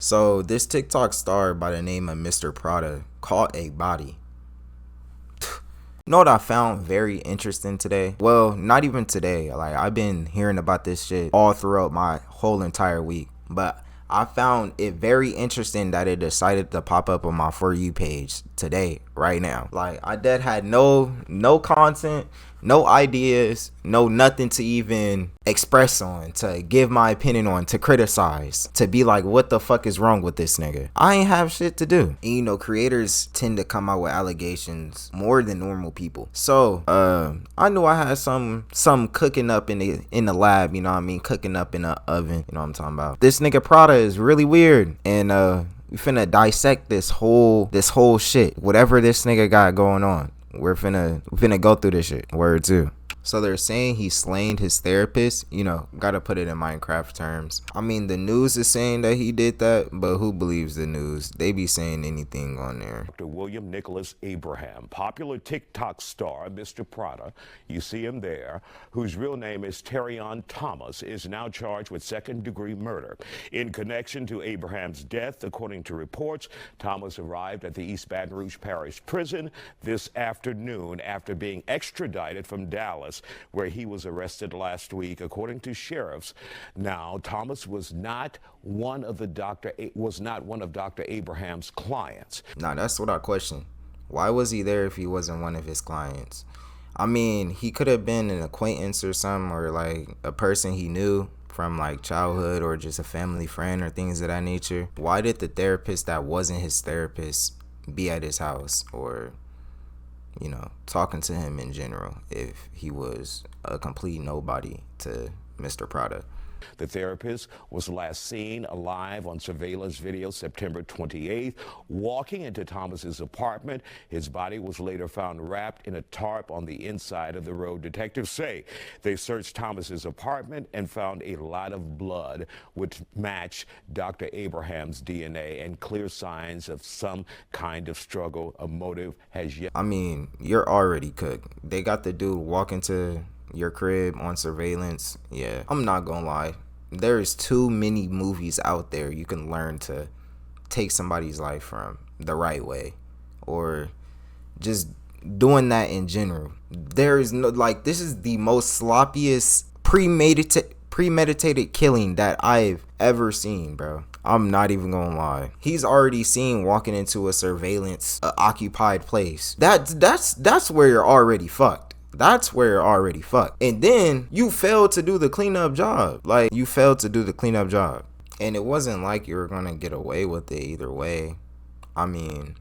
So this TikTok star by the name of Mr. Prada caught a body. You know what I found very interesting today? Well, not even today. Like, I've been hearing about this shit all throughout my whole entire week. But I found it very interesting that it decided to pop up on my For You page today, right now. Like, I dead had no content, no ideas, no nothing to even express on, to give my opinion on, to criticize, to be like, what the fuck is wrong with this nigga? I ain't have shit to do. And you know, creators tend to come out with allegations more than normal people. So, I knew I had some cooking up in the lab, you know what I mean? Cooking up in the oven, you know what I'm talking about? This nigga Prada is really weird. And we finna dissect this whole shit. Whatever this nigga got going on. We finna go through this shit. Word too. So they're saying he slayed his therapist. You know, gotta put it in Minecraft terms. I mean, the news is saying that he did that, but who believes the news? They be saying anything on there. Dr. William Nicholas Abraham, popular TikTok star, Mr. Prada, you see him there, whose real name is Terrion Thomas, is now charged with second-degree murder. In connection to Abraham's death, according to reports, Thomas arrived at the East Baton Rouge Parish Prison this afternoon after being extradited from Dallas, where he was arrested last week, according to sheriffs. Now, Thomas was not one of Dr. Abraham's clients. Now, that's what I question. Why was he there if he wasn't one of his clients? I mean, he could have been an acquaintance or something, or like a person he knew from like childhood, or just a family friend or things of that nature. Why did the therapist that wasn't his therapist be at his house, or you know, talking to him in general, if he was a complete nobody to Mr. Prada? The therapist was last seen alive on surveillance video September 28th, walking into Thomas's apartment. His body was later found wrapped in a tarp on the inside of the road. Detectives say they searched Thomas's apartment and found a lot of blood which matched Dr. Abraham's DNA and clear signs of some kind of struggle. A motive has yet. I mean, you're already cooked. They got the dude walking to your crib on surveillance. Yeah, I'm not gonna lie, there's too many movies out there you can learn to take somebody's life from the right way, or just doing that in general. There is no, like, this is the most sloppiest premeditated killing that I've ever seen, bro. I'm not even gonna lie. He's already seen walking into a surveillance occupied place. That's where you're already fucked. That's where you're already fucked. And then you failed to do the cleanup job. Like, you failed to do the cleanup job. And it wasn't like you were gonna get away with it either way. I mean,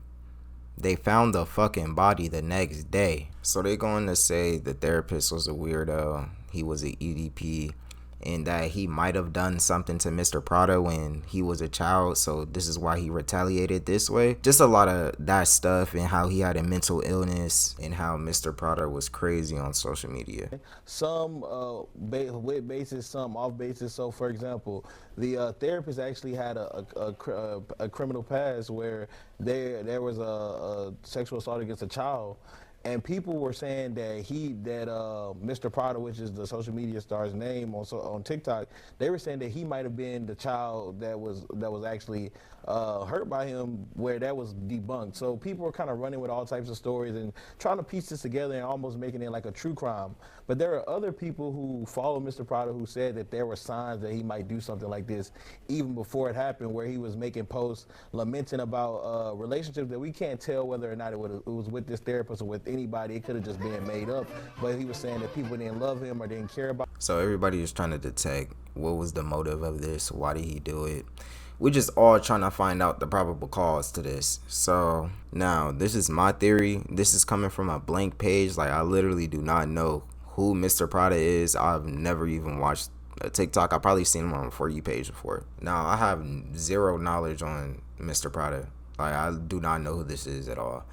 they found the fucking body the next day. So they're going to say the therapist was a weirdo. He was an EDP. And that he might have done something to Mr. Prada when he was a child, so this is why he retaliated this way. Just a lot of that stuff, and how he had a mental illness, and how Mr. Prada was crazy on social media. Some with basis, some off basis. So, for example, the therapist actually had a criminal past where there was a sexual assault against a child. And people were saying that Mr. Prada, which is the social media star's name on TikTok, they were saying that he might have been the child that was actually hurt by him, where that was debunked. So people were kind of running with all types of stories and trying to piece this together and almost making it like a true crime. But there are other people who follow Mr. Prada who said that there were signs that he might do something like this even before it happened, where he was making posts lamenting about relationships that we can't tell whether or not it was with this therapist or with anybody. It could have just been made up, but he was saying that people didn't love him or didn't care about him. So everybody is trying to detect what was the motive of this, why did he do it. We're just all trying to find out the probable cause to this. So now, this is my theory. This is coming from a blank page. Like, I literally do not know who Mr. Prada is. I've never even watched a TikTok. I've probably seen him on a For You page before. Now, I have zero knowledge on Mr. Prada. Like, I do not know who this is at all.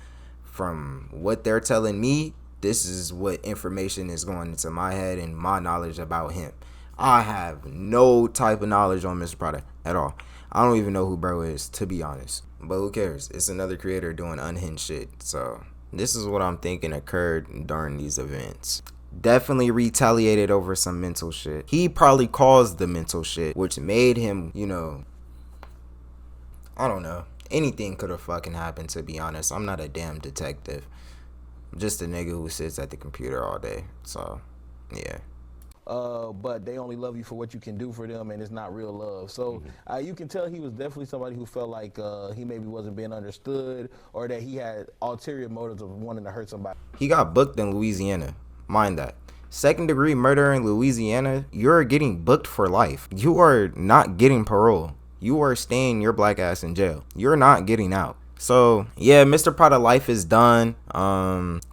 From what they're telling me, this is what information is going into my head and my knowledge about him. I have no type of knowledge on Mr. Prada at all. I don't even know who bro is, to be honest. But who cares? It's another creator doing unhinged shit. So this is what I'm thinking occurred during these events. Definitely retaliated over some mental shit. He probably caused the mental shit, which made him, you know, I don't know. Anything could have fucking happened, to be honest. I'm not a damn detective. I'm just a nigga who sits at the computer all day. So, yeah. But they only love you for what you can do for them, and it's not real love. So you can tell he was definitely somebody who felt like he maybe wasn't being understood, or that he had ulterior motives of wanting to hurt somebody. He got booked in Louisiana. Mind that. Second degree murder in Louisiana, you're getting booked for life. You are not getting parole. You are staying your black ass in jail. You're not getting out. So yeah, Mr. Prada life is done.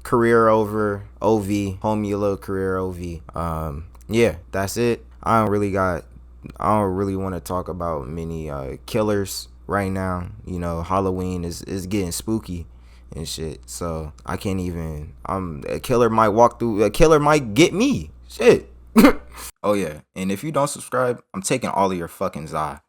Career over. OV. Homie little career OV. Yeah, that's it. I don't really want to talk about many killers right now. You know, Halloween is getting spooky and shit. So I can't even. A killer might walk through. A killer might get me. Shit. Oh yeah, and if you don't subscribe, I'm taking all of your fucking Zai.